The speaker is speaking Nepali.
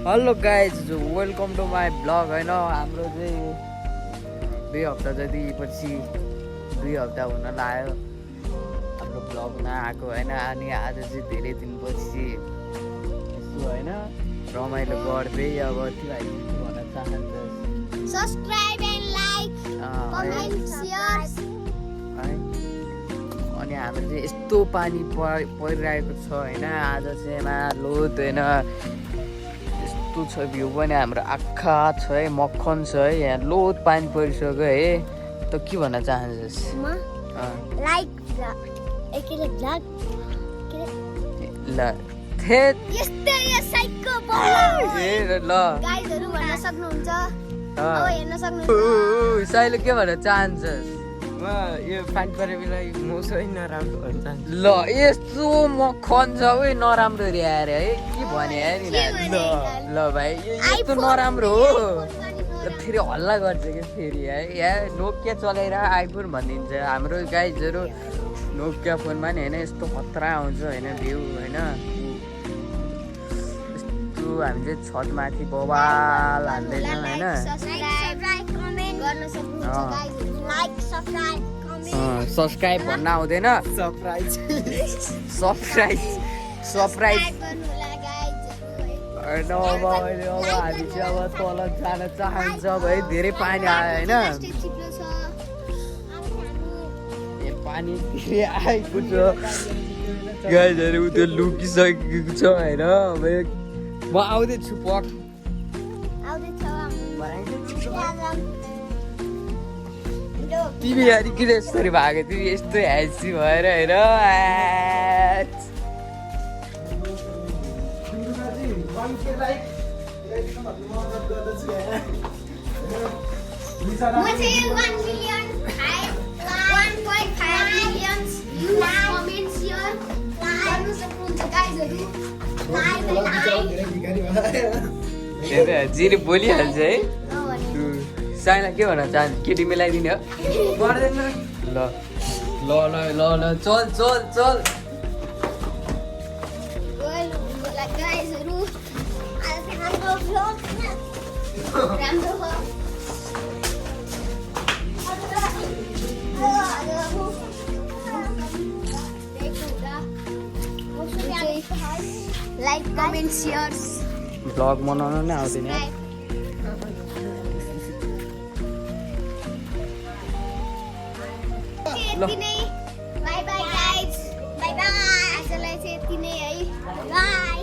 Hello guys, welcome to my blog. होइन हाम्रो चाहिँ 2 हप्ता जति पछि 2 हप्ता हुन लाग्यो हाम्रो ब्लग नआएको होइन। अनि आज चाहिँ धेरै दिनपछि यसो होइन रमाइलो गर्दै अब तिमीहरू के भन्न चाहन्छ? Subscribe and like comment share. अनि हाम्रो चाहिँ यस्तो पानी परिरहेको छ होइन। आज चाहिँ लोत होइन यस्तो छ, भ्यू पनि हाम्रो आँखा छ है, मक्खन छ है। यहाँ लोत पानी परिसक्यो है। त के भन्न चाहन्छस्? लाइक एकले ब्लग ल थेट यस्तै यो साइकको बल्ल ए ल गाइजहरु भन्न सक्नुहुन्छ। अब हेर्न सक्नुहुन्छ। साइले के भन्न चाहन्छस्? यो पानी परे बेला मौसमै नराम्रो हुन्छ। ल यस्तो मक्खन छ उयो नराम्रो रे यार है, के भने यार ल भाइ यस्तो नराम्रो हो। फेरि हल्ला गर्छ कि फेरि है, यहाँ नोकिया चलाएर आइफोन भनिदिन्छ। हाम्रो गाइजहरू नोकिया फोनमा नि होइन यस्तो खतरा आउँछ होइन भ्यू होइन। यस्तो हामी चाहिँ छतमाथि बवाल हान्दैछौँ होइन। सब्स्क्राइब कमेन्ट गर्न सक्नुहुन्छ गाइजहरु। लाइक सब्स्क्राइब कमेन्ट सब्सक्राइब भन्न आउँदैन, सरप्राइज सरप्राइज गर्नुला गाइजहरु। होइन। अब अहिले अब हामी चाहिँ अब तल जान चाहन्छ है, धेरै पानी आयो होइन। ए पानी धेरै आएको छ गाइजहरू, त्यो लुकिसकेको छ होइन। अब म आउँदैछु पक। तिमी यार किन यसरी भागो? तिमी यस्तो ह्यासी भएर होइन। जिरे बोलिहाल्छ है। साइना के भन्न चाहन्छ? केटी मिलाइदिने हो? पर्दैन। ल ल ल ल ल चल चल चल। लाइक कमेन्ट शेयर ब्लग बनाउन नै आउँदैन। यति नै। By by guys, by by. आजलाई चाहिँ यति नै है। बाई।